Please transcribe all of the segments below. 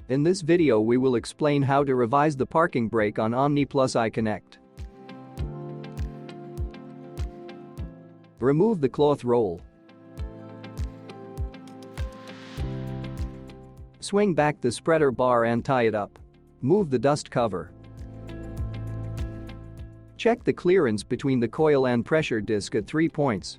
In this video we will explain how to revise the parking brake on OmniPlus-i Connect. Remove the cloth roll. Swing back the spreader bar and tie it up. Move the dust cover. Check the clearance between the coil and pressure disc at 3 points.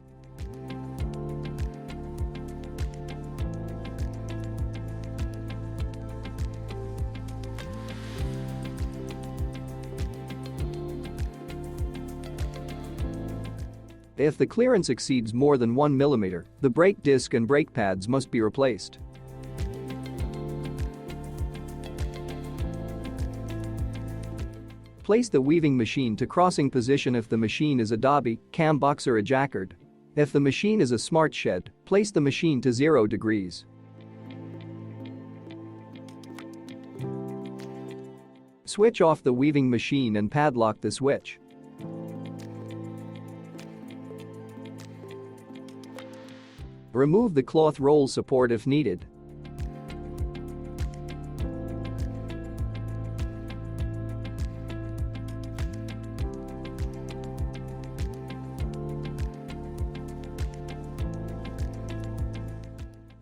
If the clearance exceeds more than 1 mm, the brake disc and brake pads must be replaced. Place the weaving machine to crossing position if the machine is a Dobby, cam box or a Jacquard. If the machine is a smart shed, place the machine to 0 degrees. Switch off the weaving machine and padlock the switch. Remove the cloth roll support if needed.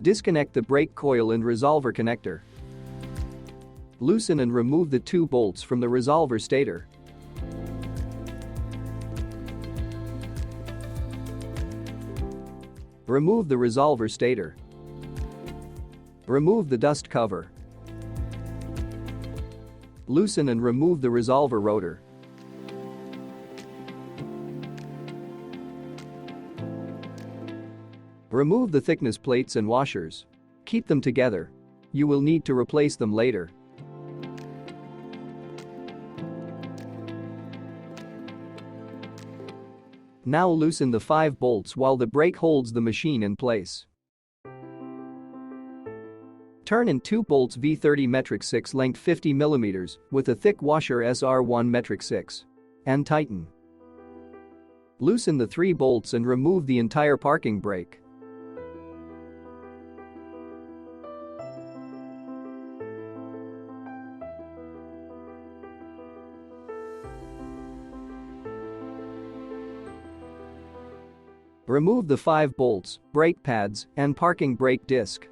Disconnect the brake coil and resolver connector. Loosen and remove the 2 bolts from the resolver stator. Remove the resolver stator. Remove the dust cover. Loosen and remove the resolver rotor. Remove the thickness plates and washers. Keep them together. You will need to replace them later. Now loosen the 5 bolts while the brake holds the machine in place. Turn in 2 bolts V30 metric 6 length 50 mm with a thick washer SR1 metric 6 and tighten. Loosen the 3 bolts and remove the entire parking brake. Remove the 5 bolts, brake pads, and parking brake disc.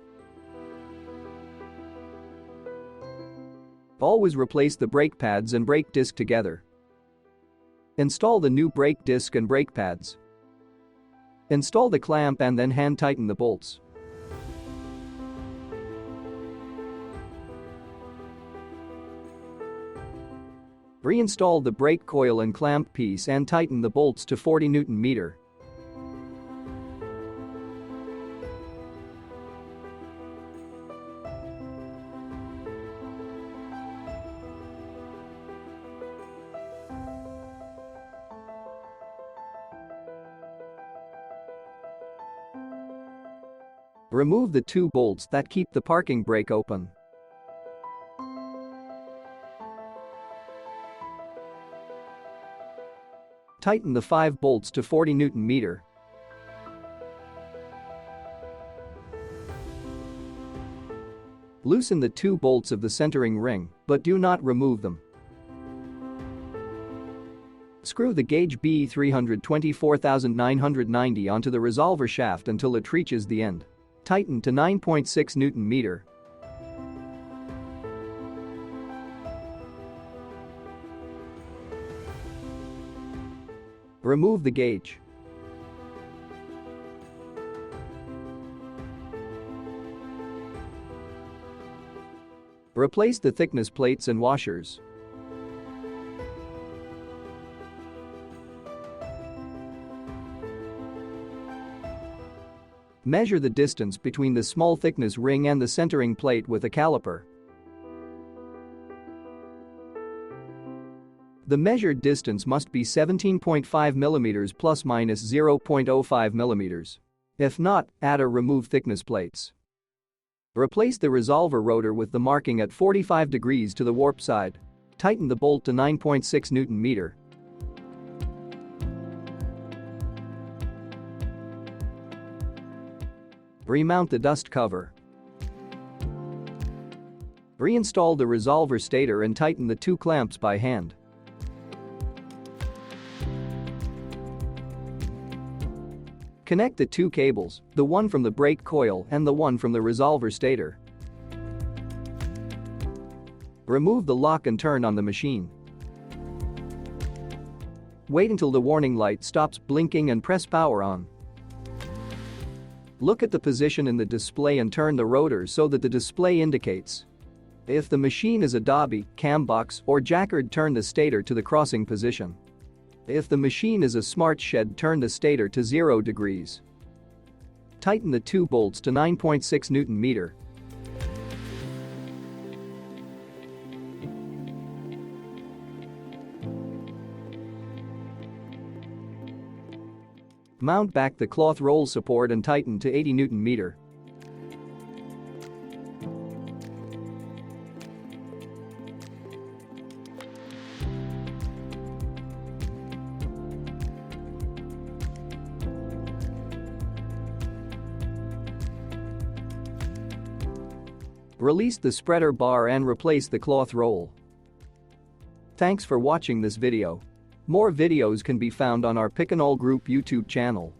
Always replace the brake pads and brake disc together. Install the new brake disc and brake pads. Install the clamp and then hand tighten the bolts. Reinstall the brake coil and clamp piece and tighten the bolts to 40 Nm. Remove the 2 bolts that keep the parking brake open. Tighten the 5 bolts to 40 Nm. Loosen the 2 bolts of the centering ring, but do not remove them. Screw the gauge B324,990 onto the resolver shaft until it reaches the end. Tighten to 9.6 Nm. Remove the gauge. Replace the thickness plates and washers. Measure the distance between the small thickness ring and the centering plate with a caliper. The measured distance must be 17.5 mm plus minus 0.05 mm. If not, add or remove thickness plates. Replace the resolver rotor with the marking at 45 degrees to the warp side. Tighten the bolt to 9.6 Nm. Remount the dust cover. Reinstall the resolver stator and tighten the two clamps by hand. Connect the two cables, the one from the brake coil and the one from the resolver stator. Remove the lock and turn on the machine. Wait until the warning light stops blinking and press power on. Look at the position in the display and turn the rotor so that the display indicates. If the machine is a Dobby, cam box, or Jacquard, turn the stator to the crossing position. If the machine is a smart shed, turn the stator to 0 degrees. Tighten the two bolts to 9.6 Nm. Mount back the cloth roll support and tighten to 80 Nm. Release the spreader bar and replace the cloth roll. Thanks for watching this video. More videos can be found on our Picanol Group YouTube channel.